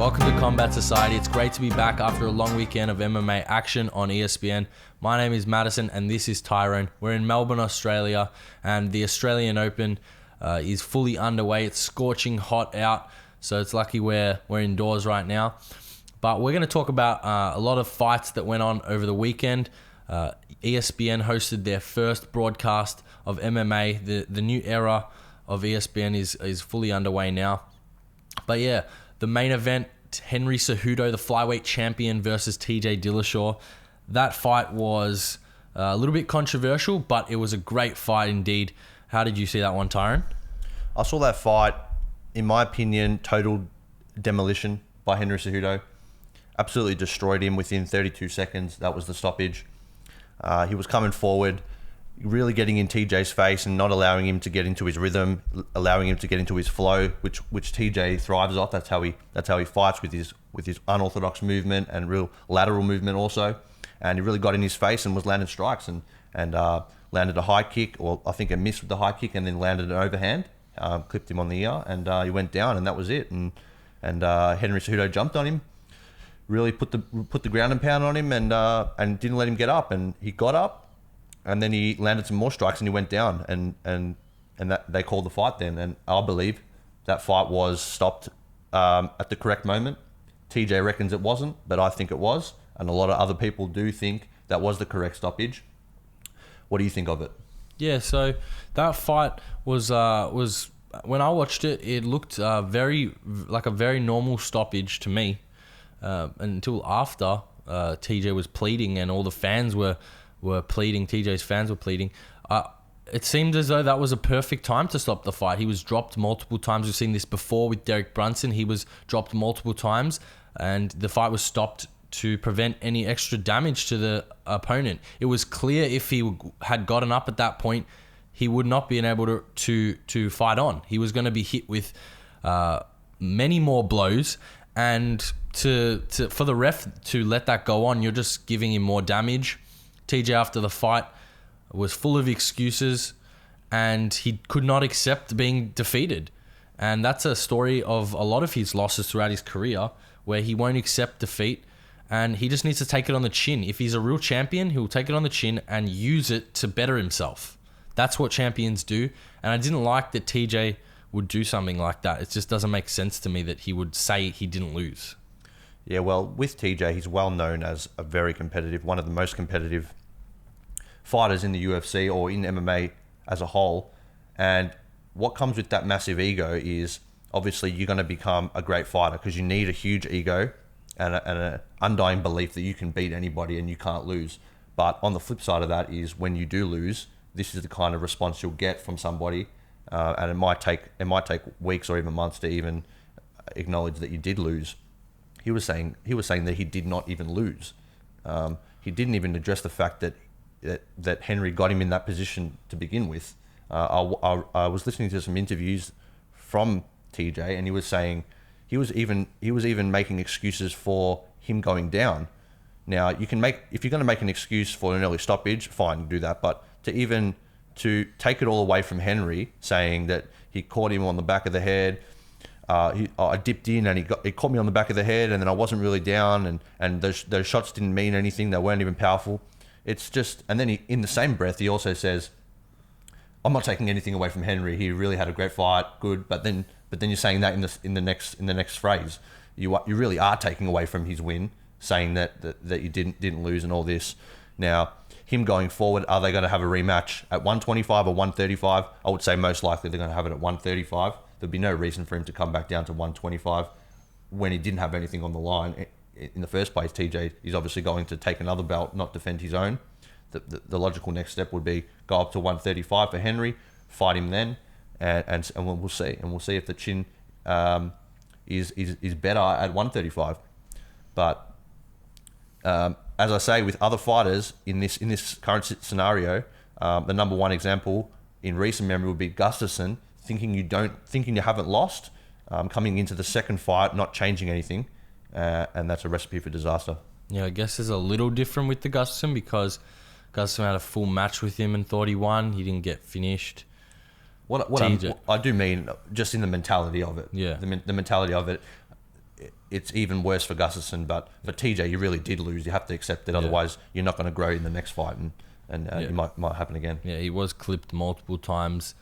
Welcome to Combat Society. It's great to be back after a long weekend of MMA action on ESPN. My name is Madison and this is Tyrone. We're in Melbourne, Australia, and the Australian Open is fully underway. It's scorching hot out, so it's lucky we're indoors right now. But we're going to talk about a lot of fights that went on over the weekend. ESPN hosted their first broadcast of MMA. The new era of ESPN is fully underway now. But yeah, the main event, Henry Cejudo, the flyweight champion versus TJ Dillashaw. That fight was a little bit controversial, but it was a great fight indeed. How did you see that one, Tyrone? I saw that fight, in my opinion, total demolition by Henry Cejudo. Absolutely destroyed him within 32 seconds. That was the stoppage. He was coming forward, really getting in TJ's face and not allowing him to get into his rhythm, allowing him to get into his flow, which TJ thrives off. That's how he fights, with his unorthodox movement and real lateral movement also. And he really got in his face and was landing strikes and landed a high kick, or I think a miss with the high kick, and then landed an overhand, clipped him on the ear, and he went down, and that was it. And Henry Cejudo jumped on him, really put the ground and pound on him, and didn't let him get up. And he got up, and then he landed some more strikes, and he went down, and that they called the fight then. And I believe that fight was stopped at the correct moment. TJ reckons it wasn't, but I think it was, and a lot of other people do think that was the correct stoppage. What do you think of it? Yeah, so that fight was when I watched it, it looked very like a very normal stoppage to me, until after TJ was pleading and all the fans were pleading. TJ's fans were pleading. It seemed as though that was a perfect time to stop the fight. He was dropped multiple times. We've seen this before with Derek Brunson. He was dropped multiple times, and the fight was stopped to prevent any extra damage to the opponent. It was clear if he had gotten up at that point, he would not be able to fight on. He was going to be hit with many more blows, and for the ref to let that go on, you're just giving him more damage. TJ, after the fight, was full of excuses, and he could not accept being defeated. And that's a story of a lot of his losses throughout his career, where he won't accept defeat, and he just needs to take it on the chin. If he's a real champion, he'll take it on the chin and use it to better himself. That's what champions do. And I didn't like that TJ would do something like that. It just doesn't make sense to me that he would say he didn't lose. Yeah, well, with TJ, he's well known as a very competitive, one of the most competitive fighters in the UFC or in MMA as a whole. And what comes with that massive ego is obviously you're going to become a great fighter, because you need a huge ego and an undying belief that you can beat anybody and you can't lose. But on the flip side of that is, when you do lose, this is the kind of response you'll get from somebody, and it might take weeks or even months to even acknowledge that you did lose. He was saying that he did not even lose. He didn't even address the fact that Henry got him in that position to begin with. I was listening to some interviews from TJ, and he was saying he was even making excuses for him going down. Now, if you're going to make an excuse for an early stoppage, fine, do that. But to take it all away from Henry, saying that he caught him on the back of the head, I dipped in and he caught me on the back of the head, and then I wasn't really down, and those shots didn't mean anything. They weren't even powerful. It's just, and then in the same breath, he also says, I'm not taking anything away from Henry. He really had a great fight, good. But then you're saying that in the next phrase, you really are taking away from his win, saying that you didn't lose and all this. Now, him going forward, are they going to have a rematch at 125 or 135? I would say most likely they're going to have it at 135. There'd be no reason for him to come back down to 125 when he didn't have anything on the line. In the first place, TJ is obviously going to take another belt, not defend his own. The logical next step would be go up to 135 for Henry, fight him then, and we'll see. And we'll see if the chin is better at 135. But as I say, with other fighters in this current scenario, the number one example in recent memory would be Gustafsson, thinking you haven't lost, coming into the second fight, not changing anything, and that's a recipe for disaster. Yeah, I guess it's a little different with the Gustafsson, because Gustafsson had a full match with him and thought he won. He didn't get finished. I do mean just in the mentality of it. Yeah. The mentality of it. it's even worse for Gustafsson. But for TJ, you really did lose. You have to accept it. Otherwise, you're not going to grow in the next fight, and it might happen again. Yeah, he was clipped multiple times,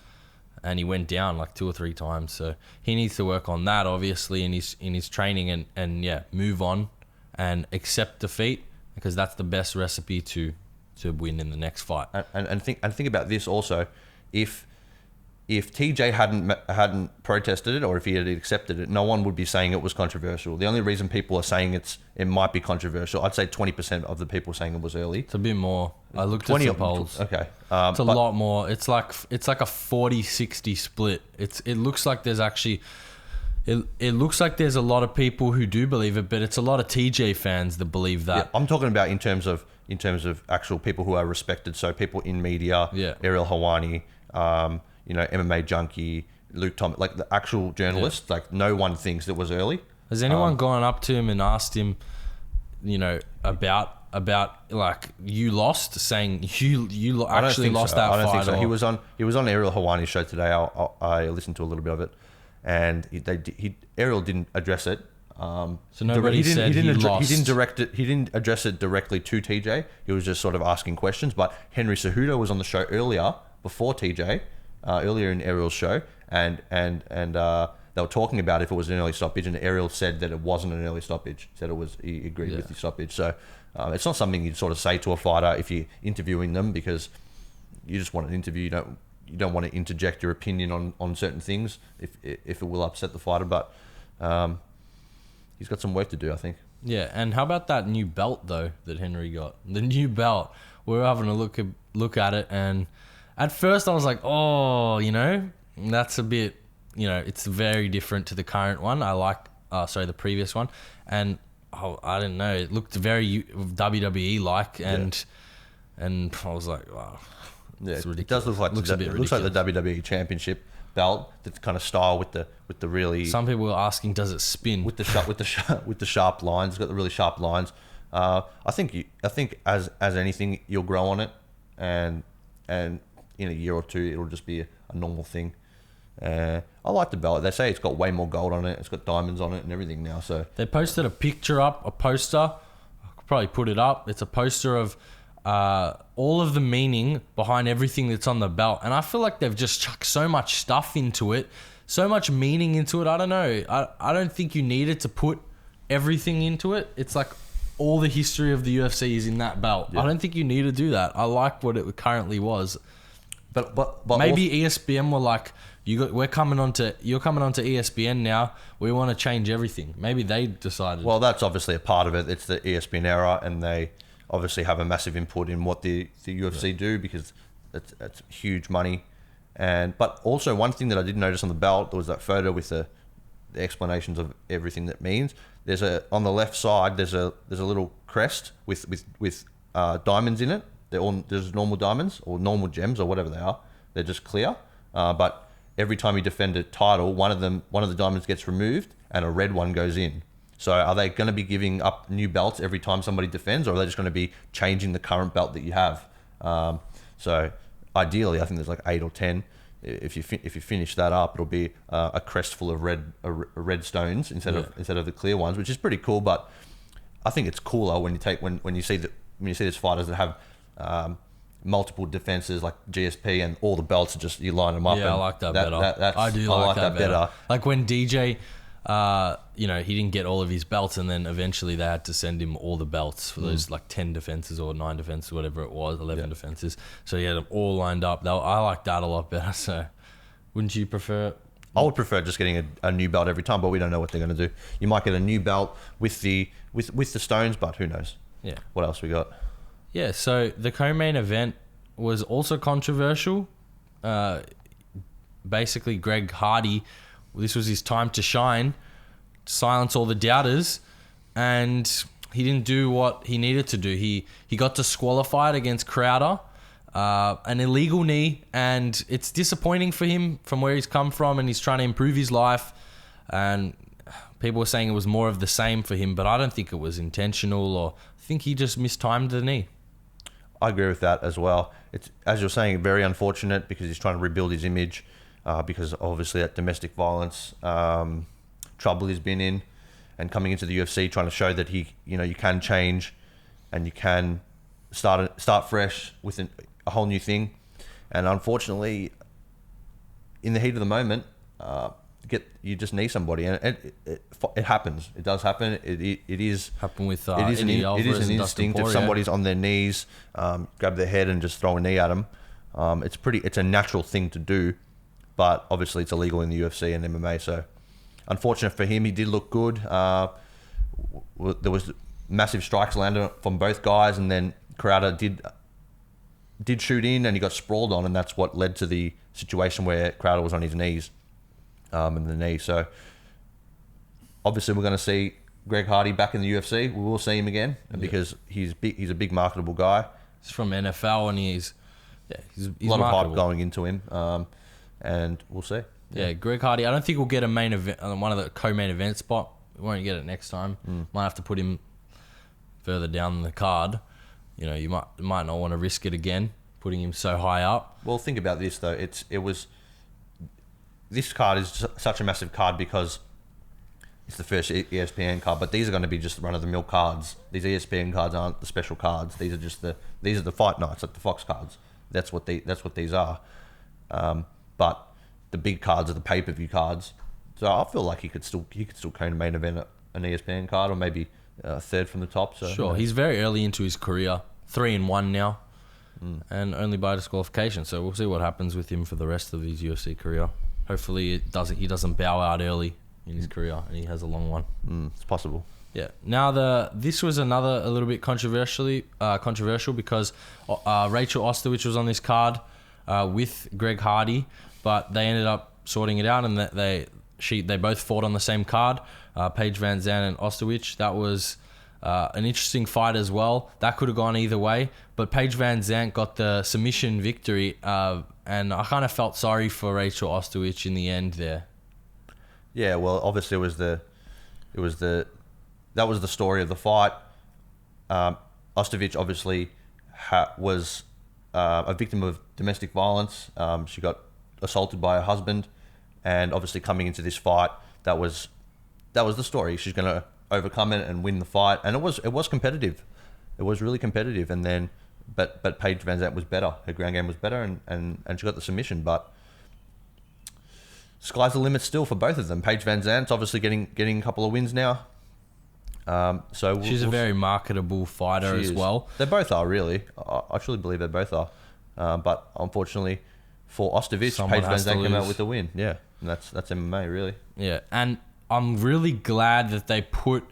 and he went down like 2 or 3 times. So he needs to work on that, obviously, in his training, and move on and accept defeat, because that's the best recipe to win in the next fight. And think about this also. If TJ hadn't protested it, or if he had accepted it, no one would be saying it was controversial. The only reason people are saying it might be controversial, I'd say 20% of the people saying it was early. It's a bit more. I looked at the polls. Okay, it's a lot more. It's like a 40-60 split. It looks like there's actually. It looks like there's a lot of people who do believe it, but it's a lot of TJ fans that believe that. Yeah, I'm talking about in terms of actual people who are respected. So people in media, Ariel Helwani, MMA Junkie, Luke Thomas, like the actual journalists. Like no one thinks it was early. Has anyone gone up to him and asked him, about like you lost, saying you actually lost that fight? I don't think so. He was on Ariel Helwani's show today. I listened to a little bit of it, and Ariel didn't address it. So nobody said he lost. He didn't address it directly to TJ. He was just sort of asking questions. But Henry Cejudo was on the show earlier, before TJ, earlier in Ariel's show, and they were talking about if it was an early stoppage, and Ariel said that it wasn't an early stoppage. He said he agreed with the stoppage. So it's not something you'd sort of say to a fighter if you're interviewing them, because you just want an interview. You don't want to interject your opinion on certain things if it will upset the fighter. But he's got some work to do, I think. Yeah, and how about that new belt though that Henry got? The new belt. We were having a look at it, and at first I was like, oh, that's a bit, it's very different to the current one. I like, the previous one, and I don't know, it looked very WWE like, and I was like, wow. Yeah, it does look like looks the WWE Championship belt. That's kind of style with the really. Some people were asking, does it spin with the sharp lines? It's got the really sharp lines. I think as anything, you'll grow on it, and in a year or two, it'll just be a normal thing. I like the belt. They say it's got way more gold on it. It's got diamonds on it and everything now. So they posted a poster. I could probably put it up. It's a poster of all of the meaning behind everything that's on the belt, and I feel like they've just chucked so much stuff into it, so much meaning into it. I don't know. I don't think you needed to put everything into it. It's like all the history of the UFC is in that belt. Yeah. I don't think you need to do that. I like what it currently was, but maybe also, ESPN were like, you're coming onto ESPN now. We want to change everything. Maybe they decided. Well, that's obviously a part of it. It's the ESPN era, and they obviously have a massive input in what the UFC do, because it's huge money. But also one thing that I did notice on the belt, there was that photo with the explanations of everything that means. There's on the left side, there's a little crest with diamonds in it. There's normal diamonds or normal gems or whatever they are. They're just clear. But every time you defend a title, one of the diamonds gets removed and a red one goes in. So are they going to be giving up new belts every time somebody defends, or are they just going to be changing the current belt that you have? So ideally, I think there's like 8 or 10. If you finish that up, it'll be a crest full of red stones instead of the clear ones, which is pretty cool. But I think it's cooler when you see these fighters that have multiple defenses like GSP, and all the belts are just, you line them up. Yeah, I like that better. I like that better. Like when DJ, he didn't get all of his belts, and then eventually they had to send him all the belts for those like 10 defenses or 9 defenses, whatever it was, 11 defenses. So he had them all lined up. I like that a lot better. So wouldn't you prefer it? I would prefer just getting a new belt every time, but we don't know what they're going to do. You might get a new belt with the stones, but who knows? Yeah. What else we got? Yeah, so the co-main event was also controversial. Basically, Greg Hardy, this was his time to shine, silence all the doubters, and he didn't do what he needed to do. He got disqualified against Crowder, an illegal knee, and it's disappointing for him from where he's come from, and he's trying to improve his life, and people were saying it was more of the same for him, but I don't think it was intentional, or I think he just mistimed the knee. I agree with that as well. It's, as you're saying, very unfortunate, because he's trying to rebuild his image, because obviously that domestic violence trouble he's been in. and coming into the UFC, trying to show that you can change, and you can start fresh with a whole new thing. And unfortunately, in the heat of the moment, you just knee somebody, and it happens. It does happen. It is Happened with it is an Eddie Alvarez an and Dustin instinct. If Poirier. somebody's on their knees, grab their head and just throw a knee at them. It's a natural thing to do, but obviously it's illegal in the UFC and MMA. So unfortunate for him. He did look good. There was massive strikes landed from both guys, and then Crowder did shoot in, and he got sprawled on, and that's what led to the situation where Crowder was on his knees, in the knee. So obviously we're going to see Greg Hardy back in the UFC. We will see him again because he's big. He's a big marketable guy. He's from NFL, and he's a lot marketable. of hype going into him, and we'll see. Yeah, Greg Hardy. I don't think we'll get a main event, one of the co-main event spot. We won't get it next time. Might have to put him further down the card. You might not want to risk it again, putting him so high up. Well, think about this though. This card is such a massive card because it's the first ESPN card, but these are going to be just run-of-the-mill cards. These ESPN cards aren't the special cards. These are the fight nights, like the Fox cards. That's what these are. But the big cards are the pay-per-view cards. So I feel like he could still co-main event an ESPN card, or maybe third from the top. So Sure, he's very early into his career, 3-1 now, and only by disqualification. So we'll see what happens with him for the rest of his UFC career. Hopefully, he doesn't bow out early in his career, and he has a long one. It's possible. Yeah. Now this was a little bit controversial because Rachel Ostrovich was on this card with Greg Hardy, but they ended up sorting it out, and they both fought on the same card. Paige Van Zandt and Ostrovich. That was an interesting fight as well. That could have gone either way, but Paige Van Zandt got the submission victory, and I kind of felt sorry for Rachel Ostrovich in the end there. Yeah, well, obviously that was the story of the fight. Ostrovich obviously was a victim of domestic violence. She got assaulted by her husband, and obviously coming into this fight, that was the story. She's going to overcome it and win the fight, and it was competitive. It was really competitive, and then but Paige Van Zandt was better. Her ground game was better, and she got the submission. But sky's the limit still for both of them. Paige Van Zandt's obviously getting a couple of wins now. So she's a very marketable fighter as well. They both are, really. I truly believe they both are. But unfortunately for Ostrovich, Paige Van Zandt came out with the win. Yeah, and that's MMA, really. Yeah, and I'm really glad that they put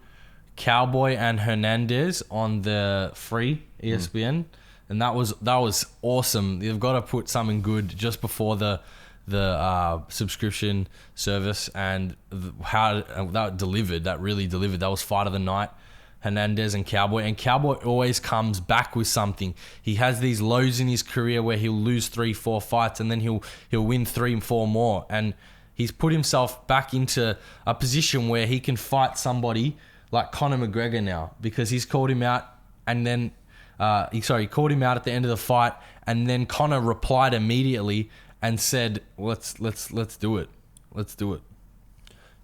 Cowboy and Hernandez on the free ESPN, and that was awesome. You've got to put something good just before the subscription service, and how that delivered. That really delivered. That was fight of the night. Hernandez and Cowboy always comes back with something. He has these lows in his career where he'll lose 3-4 fights, and then he'll win 3-4 more, and he's put himself back into a position where he can fight somebody like Conor McGregor now, because he's called him out, and then he called him out at the end of the fight, and then Conor replied immediately and said, let's do it. Let's do it.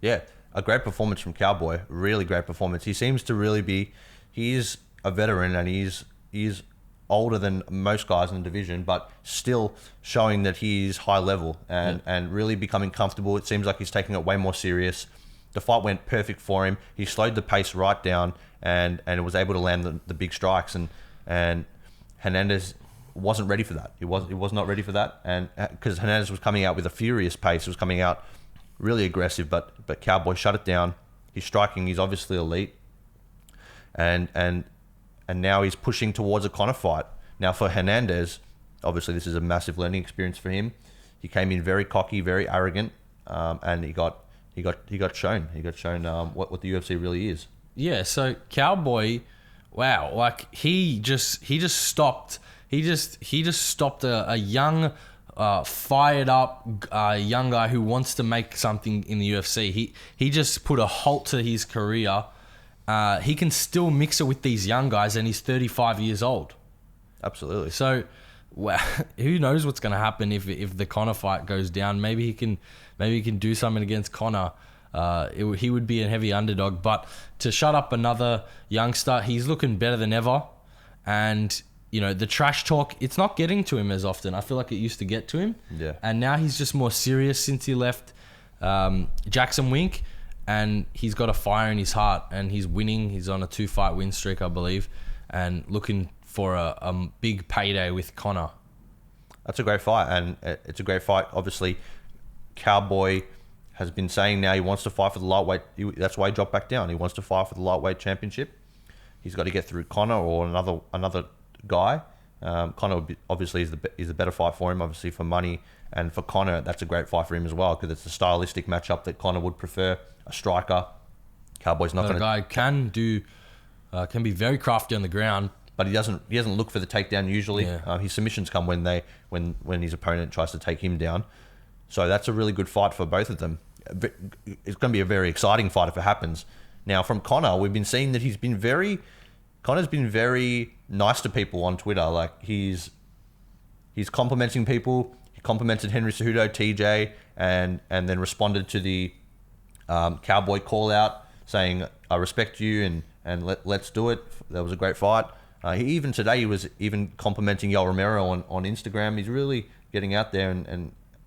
Yeah, a great performance from Cowboy. Really great performance. He seems to really be... He is a veteran, and he's older than most guys in the division, but still showing that he's high level and really becoming comfortable. It seems like he's taking it way more serious. The fight went perfect for him. He slowed the pace right down and was able to land the big strikes. And Hernandez wasn't ready for that. He was not ready for that, and because Hernandez was coming out with a furious pace, was coming out really aggressive, but Cowboy shut it down. His striking, he's obviously elite, and now he's pushing towards a Conor fight. Now for Hernandez, obviously this is a massive learning experience for him. He came in very cocky, very arrogant, and he got shown. He got shown what the UFC really is. Yeah. So Cowboy, wow, like he just stopped. He just stopped a young, fired up young guy who wants to make something in the UFC. He just put a halt to his career. He can still mix it with these young guys, and he's 35 years old. Absolutely. So, well, who knows what's going to happen if the Conor fight goes down? Maybe he can do something against Conor. he would be a heavy underdog. But to shut up another youngster, he's looking better than ever. And, the trash talk, it's not getting to him as often. I feel like it used to get to him. Yeah. And now he's just more serious since he left Jackson Wink. And he's got a fire in his heart, and he's winning. He's on a 2-fight win streak, I believe, and looking for a big payday with Conor. That's a great fight, and it's a great fight. Obviously, Cowboy has been saying now he wants to fight for the lightweight. That's why he dropped back down. He wants to fight for the lightweight championship. He's got to get through Conor or another guy. Conor obviously is the better fight for him, obviously for money, and for Conor, that's a great fight for him as well because it's a stylistic matchup that Conor would prefer. A striker, Cowboy's not going to. The guy can be very crafty on the ground, but he doesn't look for the takedown usually. Yeah. His submissions come when his opponent tries to take him down. So that's a really good fight for both of them. It's going to be a very exciting fight if it happens. Now from Conor, we've been seeing that Conor's been very nice to people on Twitter. Like he's complimenting people. He complimented Henry Cejudo, TJ, and then responded to the Cowboy call out saying, I respect you and let's do it. That was a great fight. Today he was even complimenting Yoel Romero on Instagram. He's really getting out there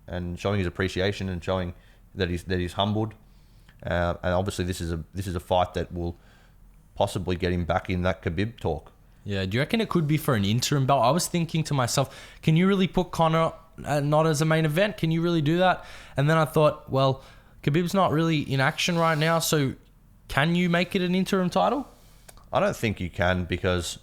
and showing his appreciation and showing that he's humbled. And obviously this is a fight that will possibly get him back in that Khabib talk. Yeah, do you reckon it could be for an interim belt? I was thinking to myself, can you really put Conor not as a main event? Can you really do that? And then I thought, well, Khabib's not really in action right now, so can you make it an interim title? I don't think you can because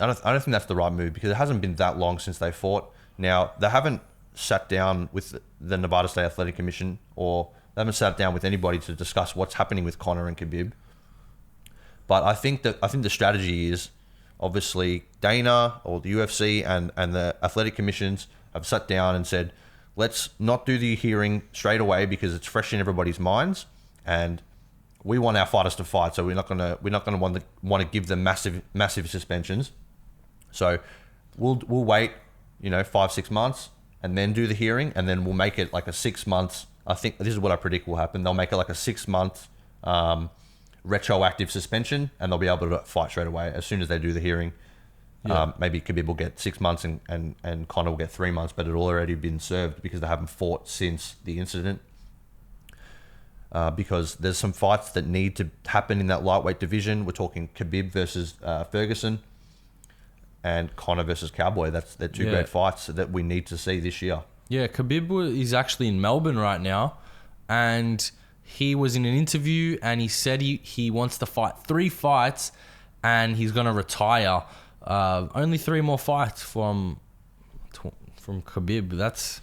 I don't think that's the right move because it hasn't been that long since they fought. Now, they haven't sat down with the Nevada State Athletic Commission or they haven't sat down with anybody to discuss what's happening with Conor and Khabib. But I think the strategy is obviously Dana or the UFC and the athletic commissions have sat down and said, let's not do the hearing straight away because it's fresh in everybody's minds, and we want our fighters to fight, so we're not gonna want to give them massive suspensions. So we'll wait, 5-6 months, and then do the hearing, and then we'll make it like a 6 months. I think this is what I predict will happen. They'll make it like a 6 month retroactive suspension, and they'll be able to fight straight away as soon as they do the hearing. Yeah. Maybe Khabib will get 6 months and Conor will get 3 months, but it'll already been served because they haven't fought since the incident. Because there's some fights that need to happen in that lightweight division. We're talking Khabib versus Ferguson and Conor versus Cowboy. They're two great fights that we need to see this year. Yeah, Khabib is actually in Melbourne right now, and he was in an interview and he said he wants to fight 3 fights and he's going to retire. Only 3 more fights from Khabib. That's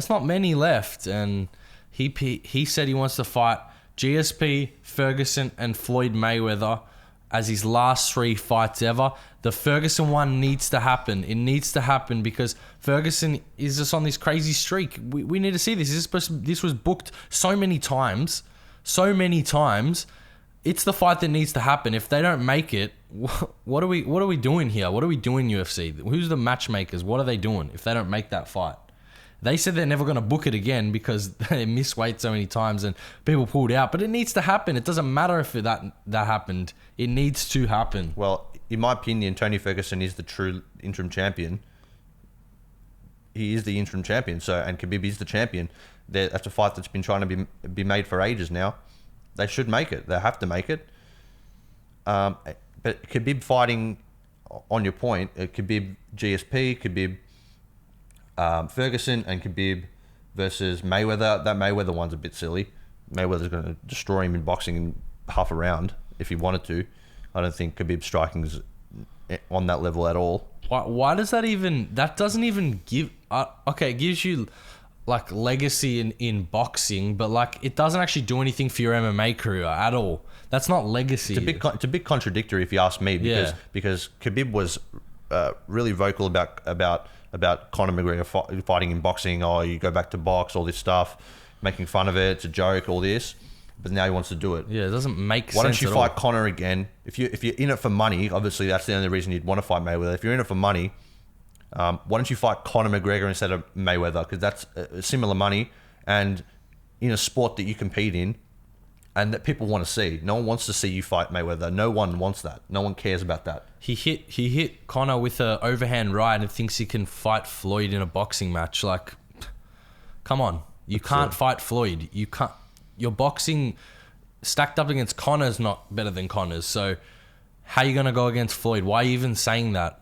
not many left, and he said he wants to fight GSP, Ferguson, and Floyd Mayweather as his last 3 fights ever. The Ferguson one needs to happen. It needs to happen because Ferguson is just on this crazy streak. We need to see this. This was booked so many times. It's the fight that needs to happen. If they don't make it, what are we doing here? What are we doing, UFC? Who's the matchmakers? What are they doing if they don't make that fight? They said they're never going to book it again because they missed weight so many times and people pulled out. But it needs to happen. It doesn't matter if that happened. It needs to happen. Well, in my opinion, Tony Ferguson is the true interim champion. He is the interim champion. And Khabib is the champion. That's a fight that's been trying to be made for ages now. They should make it. They have to make it. But Khabib fighting, on your point, Khabib GSP, Khabib Ferguson, and Khabib versus Mayweather. That Mayweather one's a bit silly. Mayweather's going to destroy him in boxing in half a round if he wanted to. I don't think Khabib's striking is on that level at all. Why does that even... That doesn't even give... okay, it gives you like legacy in boxing, but like it doesn't actually do anything for your MMA career at all. That's not legacy. It's a bit contradictory if you ask me, because Khabib was really vocal about Conor McGregor fighting in boxing. Oh, you go back to box, all this stuff, making fun of it. It's a joke, all this. But now he wants to do it. Yeah, it doesn't make sense. Why don't you fight Conor again? If you're in it for money, obviously that's the only reason you'd want to fight Mayweather. If you're in it for money, why don't you fight Conor McGregor instead of Mayweather? Because that's similar money, and in a sport that you compete in, and that people want to see. No one wants to see you fight Mayweather. No one wants that. No one cares about that. He hit Conor with a overhand right and thinks he can fight Floyd in a boxing match. Like, come on, you can't fight Floyd. You can't. Your boxing stacked up against Conor's not better than Conor's. So how are you gonna go against Floyd? Why are you even saying that?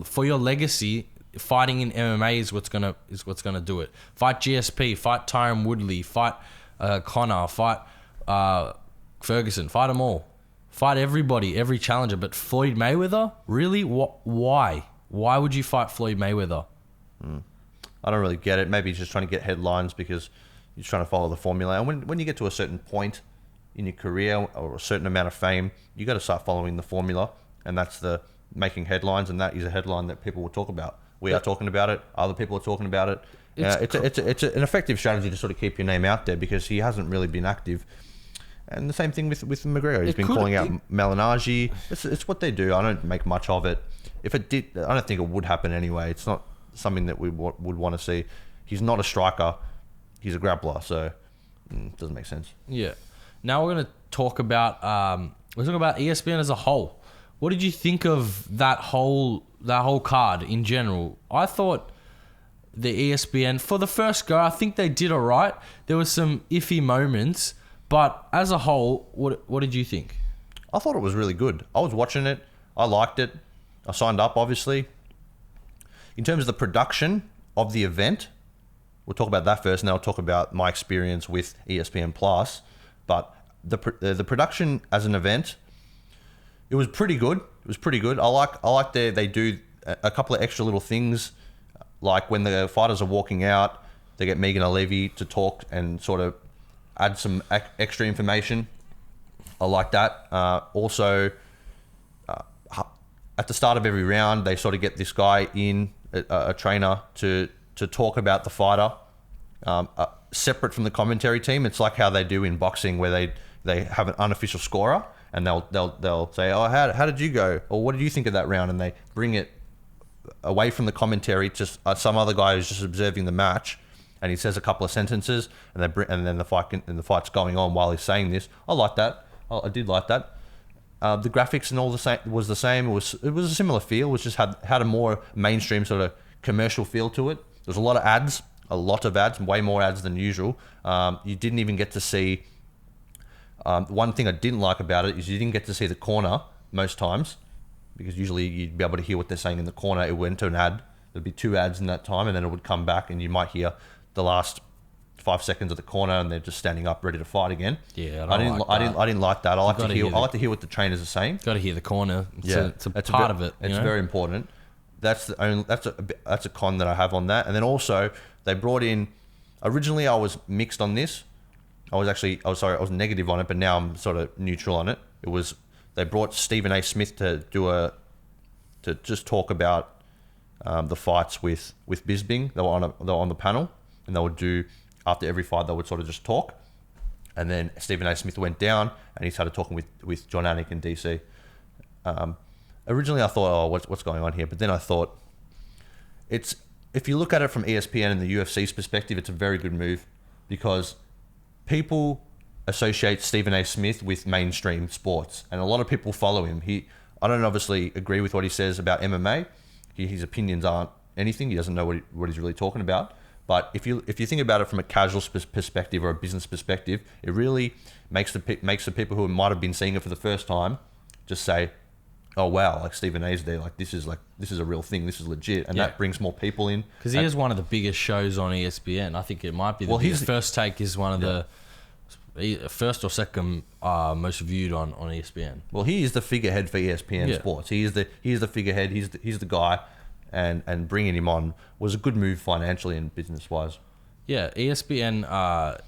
For your legacy, fighting in MMA is what's gonna do it. Fight GSP, fight Tyron Woodley, fight Conor, fight Ferguson, fight them all. Fight everybody, every challenger. But Floyd Mayweather? Really? Why? Why would you fight Floyd Mayweather? I don't really get it. Maybe he's just trying to get headlines because he's trying to follow the formula. And when you get to a certain point in your career or a certain amount of fame, you got to start following the formula. And that's the making headlines. And that is a headline that people will talk about. We are talking about it. Other people are talking about it. It's an effective strategy to sort of keep your name out there because he hasn't really been active. And the same thing with Mcgregor. He's been calling out Melanagi. It's what they do. I don't make much of it. If it did, I don't think it would happen anyway. It's not something that we would want to see. He's not a striker. He's a grappler. So it doesn't make sense. Yeah. Now we're going to talk about ESPN as a whole. What did you think of that whole card in general? I thought the ESPN, for the first go, I think they did all right. There was some iffy moments. But as a whole, what did you think? I thought it was really good. I was watching it. I liked it. I signed up, obviously. In terms of the production of the event, we'll talk about that first, and then I'll talk about my experience with ESPN Plus. But the production as an event, it was pretty good. It was pretty good. I like they do a couple of extra little things, like when the fighters are walking out, they get Megan O'Leary to talk and sort of add some extra information. I like that. Also, at the start of every round, they sort of get this guy in, a trainer, to talk about the fighter, separate from the commentary team. It's like how they do in boxing, where they have an unofficial scorer, and they'll say, "Oh, how did you go?" Or "What did you think of that round?" And they bring it away from the commentary to some other guy who's just observing the match. And he says a couple of sentences, and then the fight's going on while he's saying this. I like that. I did like that. The graphics and all was the same. It was a similar feel. It was just had a more mainstream sort of commercial feel to it. There's a lot of ads, way more ads than usual. You didn't even get to see. One thing I didn't like about it is you didn't get to see the corner most times, because usually you'd be able to hear what they're saying in the corner. It went to an ad. There'd be 2 ads in that time, and then it would come back, and you might hear the last 5 seconds of the corner, and they're just standing up ready to fight again. Yeah, I didn't like that. I like to hear what the trainers are saying. Got to hear the corner. It's a part of it. It's very important. That's a con that I have on that. And then also they brought in. Originally, I was mixed on this. I was negative on it, but now I'm sort of neutral on it. They brought Stephen A. Smith to just talk about the fights with Bisping. They were on the panel. And they would do, after every fight, they would sort of just talk. And then Stephen A. Smith went down and he started talking with John Anik and DC. Originally, I thought, oh, what's going on here? But then I thought, if you look at it from ESPN and the UFC's perspective, it's a very good move, because people associate Stephen A. Smith with mainstream sports, and a lot of people follow him. I don't obviously agree with what he says about MMA. His opinions aren't anything. He doesn't know what he's really talking about. But if you think about it from a casual perspective or a business perspective, it really makes the people who might have been seeing it for the first time just say, "Oh wow, like Stephen A's there, like this is a real thing, this is legit," and that brings more people in. Because he is one of the biggest shows on ESPN. I think it might be the First Take is one of the first or second most viewed on ESPN. Well, he is the figurehead for ESPN Sports. He is the figurehead. He's the guy. And bringing him on was a good move financially and business-wise. Yeah, ESPN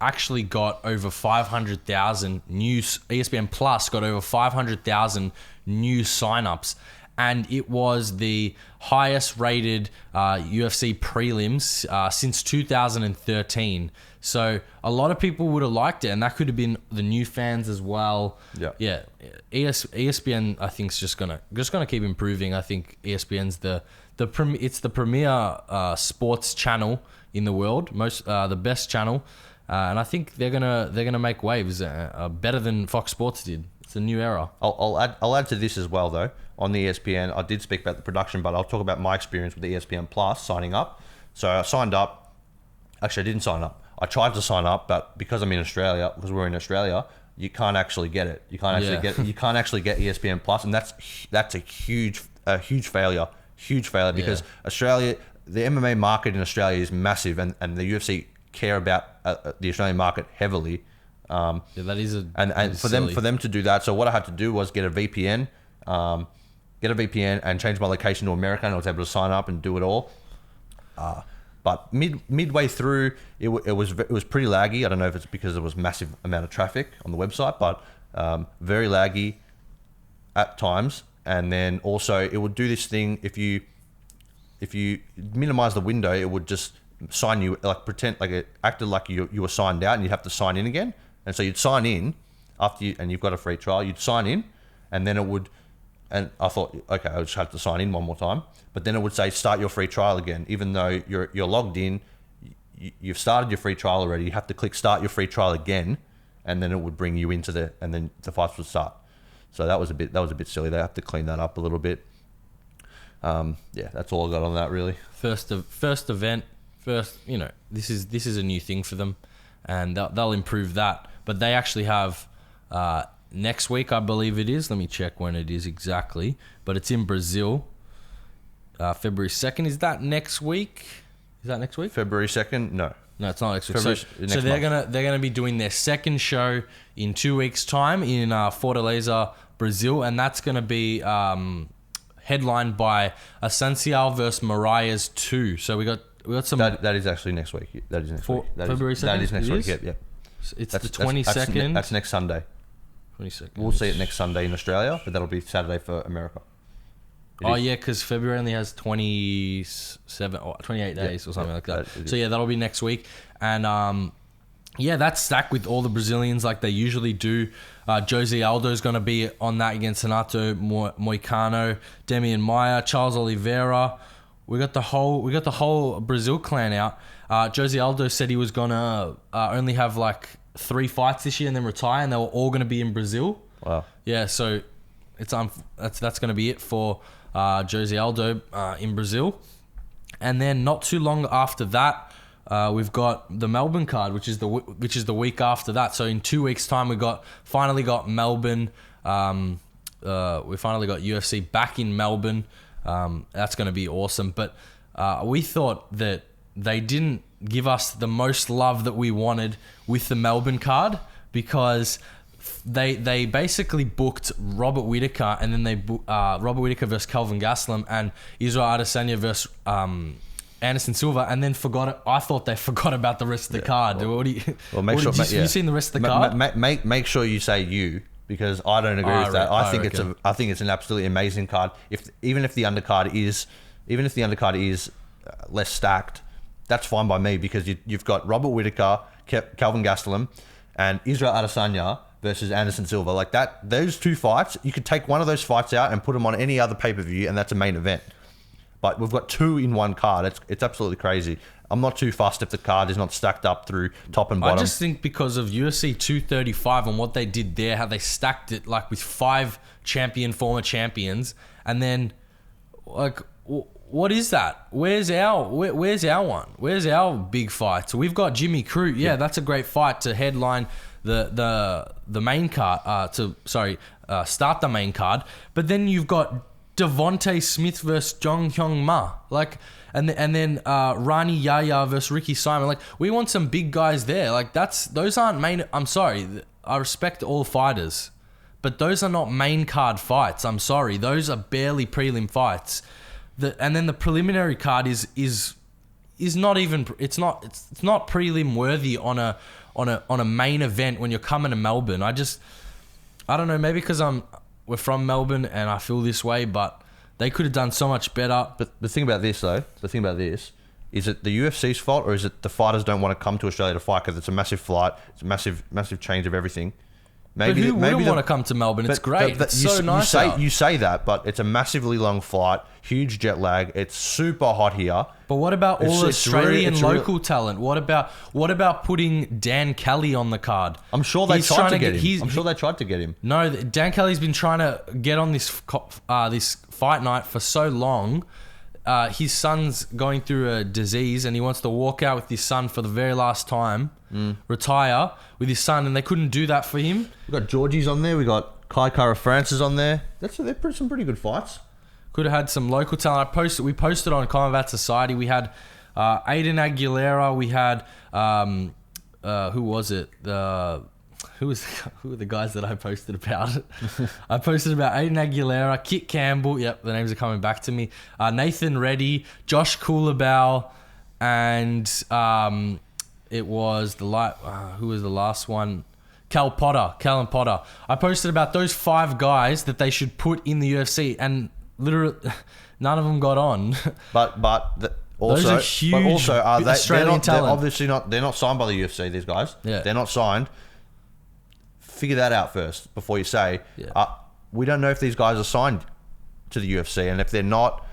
actually got over 500,000 new... ESPN Plus got over 500,000 new signups, and it was the highest-rated UFC prelims since 2013. So a lot of people would have liked it, and that could have been the new fans as well. Yeah. ESPN, I think, is just gonna keep improving. I think ESPN's the premier sports channel in the world, the best channel. and I think they're gonna make waves better than Fox Sports did. It's a new era. I'll add to this as well though. On the ESPN, I did speak about the production, but I'll talk about my experience with the ESPN Plus signing up. So I signed up. Actually, I didn't sign up. I tried to sign up, but because I'm in Australia, because we're in Australia, you can't actually get it. You can't actually get ESPN Plus, and that's a huge failure. Huge failure because Australia, the MMA market in Australia is massive, and the UFC care about the Australian market heavily. That is for them to do that. So what I had to do was get a VPN, and change my location to America, and I was able to sign up and do it all. But midway through, it was pretty laggy. I don't know if it's because there was massive amount of traffic on the website, but very laggy at times. And then also it would do this thing if you minimize the window, it would just sign you, like pretend like it acted like you were signed out, and you'd have to sign in again. And so you'd sign in and you've got a free trial. You'd sign in, and then it would. And I thought, okay, I just have to sign in one more time. But then it would say start your free trial again, even though you're logged in, you've started your free trial already. You have to click start your free trial again, and then it would bring you into and then the fights would start. So that was a bit silly. They have to clean that up a little bit. That's all I got on that really. First event, this is a new thing for them, and they'll improve that. But they actually have. Next week, I believe it is. Let me check when it is exactly. But it's in Brazil. February 2nd. Is that next week? February 2nd? No, it's not next week. So they're gonna be doing their second show in 2 weeks' time in Fortaleza, Brazil, and that's gonna be headlined by Ascension versus Marias 2. So we got some. That is actually next week. That is next week. February 2nd. That is next week. Yeah. It's the 22nd. That's next Sunday. 22nd. We'll see it next Sunday in Australia, but that'll be Saturday for America. Because February only has 27 or 28 days or something like that. So that'll be next week. And that's stacked with all the Brazilians like they usually do. Jose Aldo's going to be on that against Renato Moicano, Demian Maia, Charles Oliveira. We got the whole Brazil clan out. Jose Aldo said he was going to only have like 3 fights this year and then retire, and they were all going to be in Brazil. Wow. Yeah, so it's that's going to be it for Jose Aldo in Brazil. And then not too long after that, we've got the Melbourne card, which is the week after that. So in 2 weeks' time, we finally got Melbourne. We finally got UFC back in Melbourne. That's going to be awesome. But we thought that they didn't give us the most love that we wanted with the Melbourne card, because they basically booked Robert Whittaker, and then they Robert Whittaker versus Kelvin Gastelum and Israel Adesanya versus Anderson Silva, and then I thought they forgot about the rest of the card. Have you seen the rest of the card? Make sure you say you, because I don't agree with that. I think it's an absolutely amazing card. Even if the undercard is less stacked, that's fine by me, because you've got Robert Whittaker, Kelvin Gastelum, and Israel Adesanya versus Anderson Silva. Like that, those 2 fights, you could take one of those fights out and put them on any other pay-per-view, and that's a main event. But we've got 2 in one card. It's absolutely crazy. I'm not too fussed if the card is not stacked up through top and bottom. I just think because of UFC 235 and what they did there, how they stacked it like with 5 former champions, and then like, what is that? Where's our one? Where's our big fight? So we've got Jimmy Crute. Yeah, that's a great fight to headline the main card. Start the main card. But then you've got Devontae Smith versus Jong Hyung Ma. Like, and then Rani Yahya versus Ricky Simon. Like, we want some big guys there. Like, those aren't main. I'm sorry. I respect all fighters, but those are not main card fights. I'm sorry. Those are barely prelim fights. And then the preliminary card is not even, it's not prelim worthy on a main event when you're coming to Melbourne. I don't know, maybe because we're from Melbourne and I feel this way, but they could have done so much better. But the thing about this, is it the UFC's fault, or is it the fighters don't want to come to Australia to fight because it's a massive flight, it's a massive change of everything? But who wouldn't want to come to Melbourne? It's great. It's so nice out. You say that, but it's a massively long flight, huge jet lag. It's super hot here. But what about all Australian local talent? What about putting Dan Kelly on the card? I'm sure they tried to get him. I'm sure they tried to get him. No, Dan Kelly's been trying to get on this this fight night for so long. His son's going through a disease and he wants to walk out with his son for the very last time, retire with his son, and they couldn't do that for him. We got Georgie's on there. We got Kai Kara Francis on there. They're some pretty good fights. Could have had some local talent. We posted on Combat Society. We had Aiden Aguilera. We had who was it? Who were the guys that I posted about? I posted about Aiden Aguilera, Kit Campbell. Yep, the names are coming back to me. Nathan Reddy, Josh Coolabau, and it was who was the last one? Callum Potter. I posted about those 5 guys that they should put in the UFC, and literally none of them got on. Those are huge. But also, Australian talent. They're obviously not. They're not signed by the UFC. These guys. Yeah. They're not signed. Figure that out first before you say. Yeah. We don't know if these guys are signed to the UFC, and if they're not,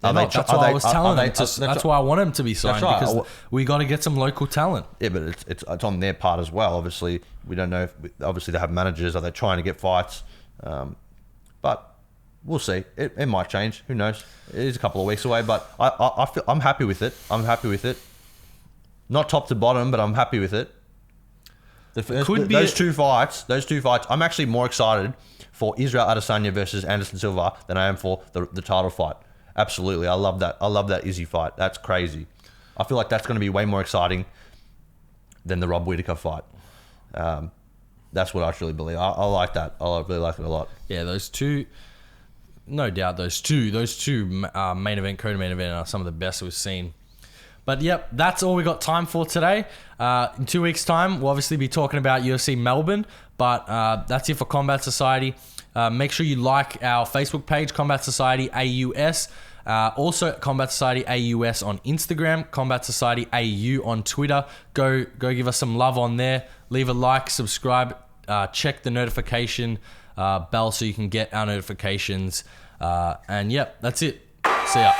that's why I was telling them. That's why I want them to be signed, because we got to get some local talent. Yeah, but it's on their part as well. Obviously, we don't know. Obviously, they have managers. Are they trying to get fights? But we'll see. It might change. Who knows? It is a couple of weeks away, but I'm happy with it. Not top to bottom, but I'm happy with it. Those two fights. I'm actually more excited for Israel Adesanya versus Anderson Silva than I am for the title fight. Absolutely, I love that. I love that Izzy fight. That's crazy. I feel like that's going to be way more exciting than the Rob Whittaker fight. That's what I truly believe. I like that. I really like it a lot. Yeah, those two. No doubt, those two main event, co-main event are some of the best we've seen. But yep, that's all we got time for today. In 2 weeks' time, we'll obviously be talking about UFC Melbourne. But that's it for Combat Society. Make sure you like our Facebook page, Combat Society AUS. Also, Combat Society AUS on Instagram, Combat Society AU on Twitter. Go give us some love on there. Leave a like, subscribe, check the notification bell so you can get our notifications. And yep, that's it. See ya.